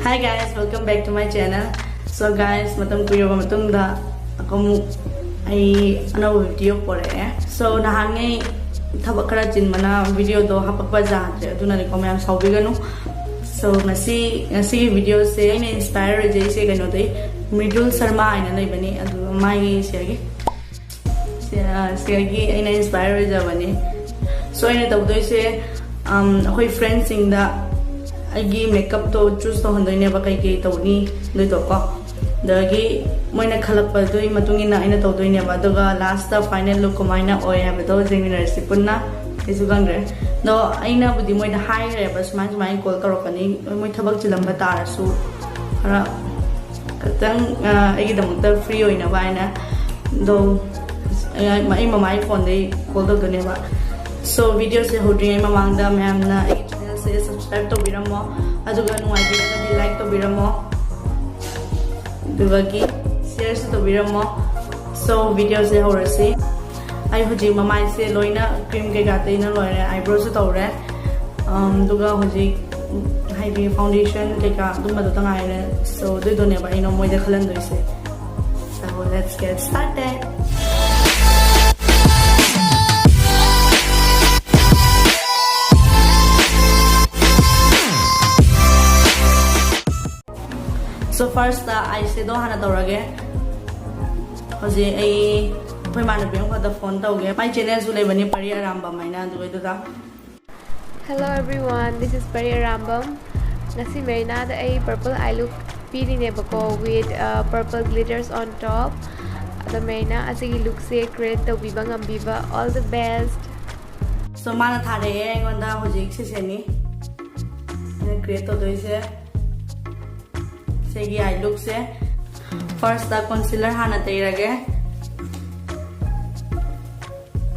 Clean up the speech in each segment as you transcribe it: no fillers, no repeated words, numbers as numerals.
Hi guys, welcome back to my channel. So guys, matam kuyo ba matung da ako ay ano video pore. So nahan ngay thabak kara chin mana video do hapak pa jatre aduna ni ko mayam saubiganu. So ngasi video se ina inspire jai se gano dai Mridul Sharma ina nai bani adu mai se agi ina inspire ja bani. So ina tawdoi se akoi friends sing da agi makeup to choose to handoi ne ba kai kai tawni doi to ko dagi moina khalak pa doi matungi na ina tawdoi ne ba daga last the final look komaina oi ha ba do jeminar si punna isu gangre do aina budi moina hai re ba sman sman call karokani moi thabak chilam ba tarasu khara katang agi damta free oina ba ina do mai mamai phone dei call do ne ba. So video se hodri mamang da ma'am na channel se subscribe to biramo aduga nuai di like to biramo dugagi share se to biramo. So video se horasi ai hoji mamai se loina cream ke gate na loire eyebrow se tore duga hoji highlight foundation ke ka dum do tangai re. So do ne ba ino moi de khalan doi se. So let's get started. So first I said don't hana tawrage hoje ai koi mana bem ko da phone tawge my channel su lebani pari aramba maina du da. Hello everyone, this is Pari Arambam. Ngasi Marina da ai purple eye look piri ne bako with purple glitters on top. The Marina asigi look se create the bibang ambiva all the best. So mana thare ngonda hoje se ni create to doise segi eye look se first the concealer hana tairage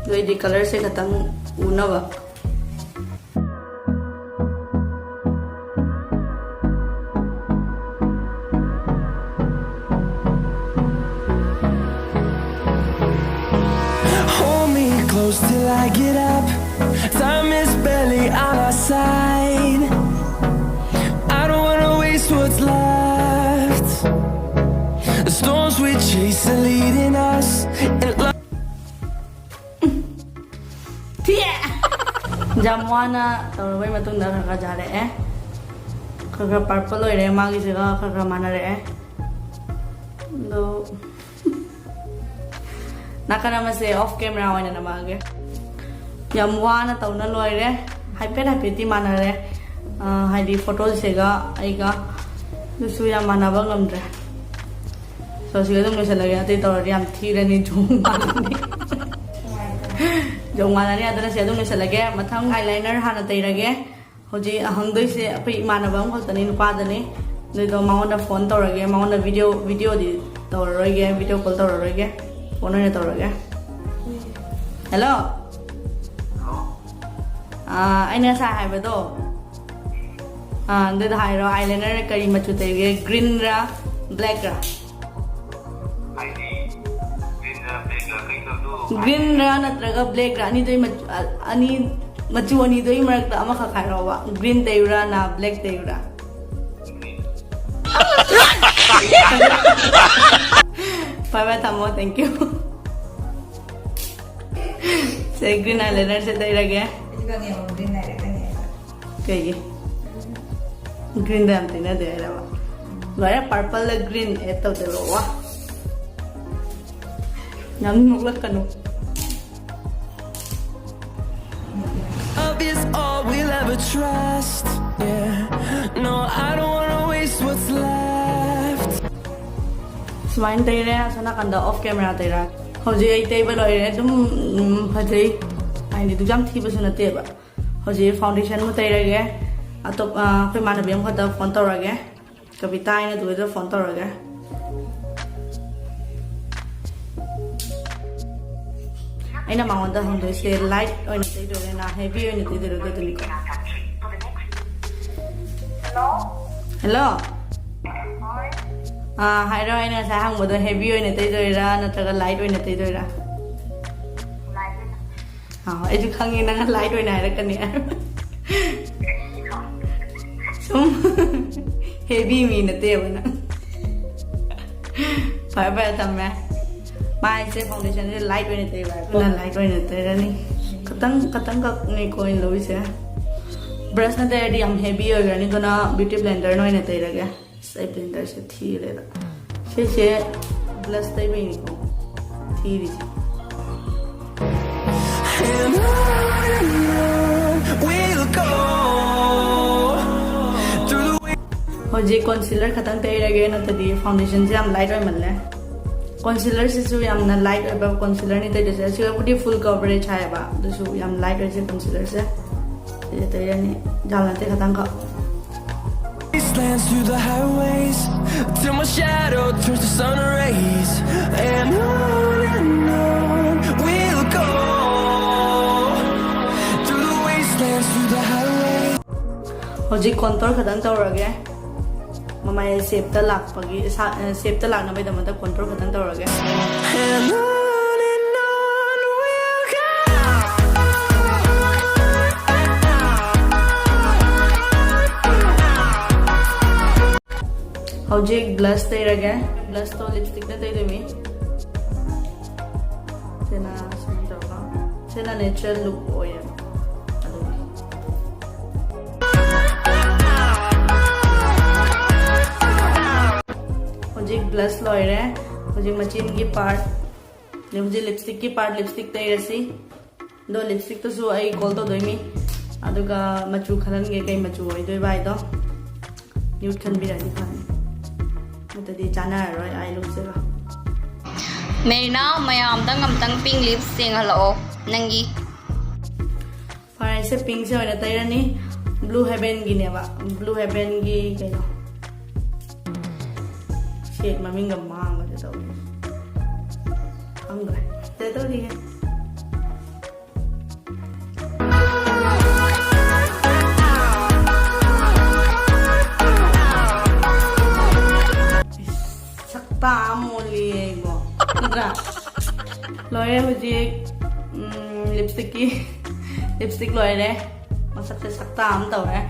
doi di color se khatang unaba hold me close till I get up. Time is barely on our side. I don't wanna waste what's left. The storms we chase are leading us. Jamwana tawai matung da kha jare kha purple oi re magi se kha mana re do nakana ma se off camera oina na mage jamwana tawna loi re hyper ti mana re haidi photo se ga aiga dusu ya mana ba ngamdre. So siga dum se lage ate tawri am thire ni jongmana ni adana se dum se lage mathang eyeliner hana tairage hoji ahangdoi se apai mana ba am khotani nupa dani doi do maona phone tawrage maona video di tawroige video call tawroige phone ne tawrage. Hello aina sa hai ba do the higher eyeliner kari machu taige green ra black ra green ra natraga black ra ani doi machu ani doi marakta ama kha khairawa green tayura na black tayura bye bye tamo thank you. Say green eyeliner se tairage kaya green dam tina de ra ba purple green eto de lo wa nam nukla kanu Love is all we'll ever trust. Yeah, no, I don't wanna waste what's left. smine taire asana kanda off camera taira hoji ai table oi dum phajai ai ni du jam thi ba suna te ba hoji foundation mu tairage atop koi mana bem khata phone tawrage kavita ina du do phone tawrage aina mangonda hondoi se light oina tai do na heavy oina tai do do ni ko. Hello hai ro aina sa hang bodo heavy oina tai do ra na ta light oina tai do ra ai ju khangi na light oina ra kan ni sum heavy mi na te bana phải thầm mẹ mai sẽ foundation sẽ light với này ba là light với này te ra ni katang ka nei coin loi se brush na te di am heavy or ni gana beauty blender noi na te ra ga sai blender se thi le da se blush tai bai ni ko thi ri And on we'll go through the way. hoje concealer khatang te ra ga na te di foundation se am light oi man le concealer se su yam na light oi ba concealer ni te de se puri full coverage hai ba du su yam light oi se concealer se te ra ni jalan te khatang ka Wastelands through the highways till my shadow turns to sun rays. And on we'll go through the wastelands through the highways. hoje contour khatang tawrage mamai shape ta lak pagi shape ta lak na bai da mata contour khatang tawrage And on we'll go. hoje blush tai rage blush to lipstick na tai demi sena natural look oya hoje blush loire hoje machin ki part le hoje lipstick ki part lipstick tai rasi do lipstick to su ai call to doimi aduga machu khalan ge kai machu oi doi bai do nude khan bi rani khan mutadi chana roi ai look se Marina mayam tang pink lips sing hello nangi Fire se pink se oina tai rani blue heaven gi ne ba blue heaven gi kai no shade maming ga mang ga to ang ga te to di sakta moli go ra loye hoji lipstick loire masak se sakta am to hai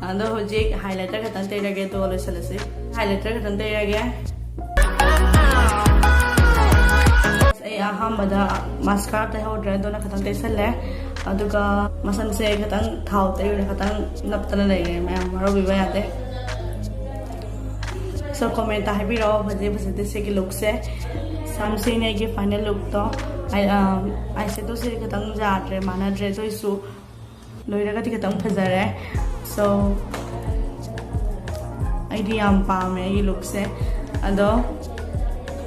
ando hoji highlighter khatan te rage to lo salase highlighter khatan te rage ai aham bada mascara te ho dra do na khatan te sale aduga masan se khatan thau te khatan naptana lege me maro bi ba yate so comment ta happy ro bhaje se ki look se samse ne ki final look to I se to se katang ja tre mana tre to isu loira ka ti katang phajare so idea am pa me yi look se ado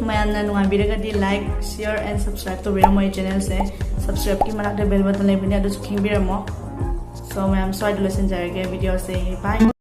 mayan na nuwa biraga di like share and subscribe to bira my channel se subscribe ki marak de bell button le bine ado chking bira mo so mayam so I do listen jare video se bye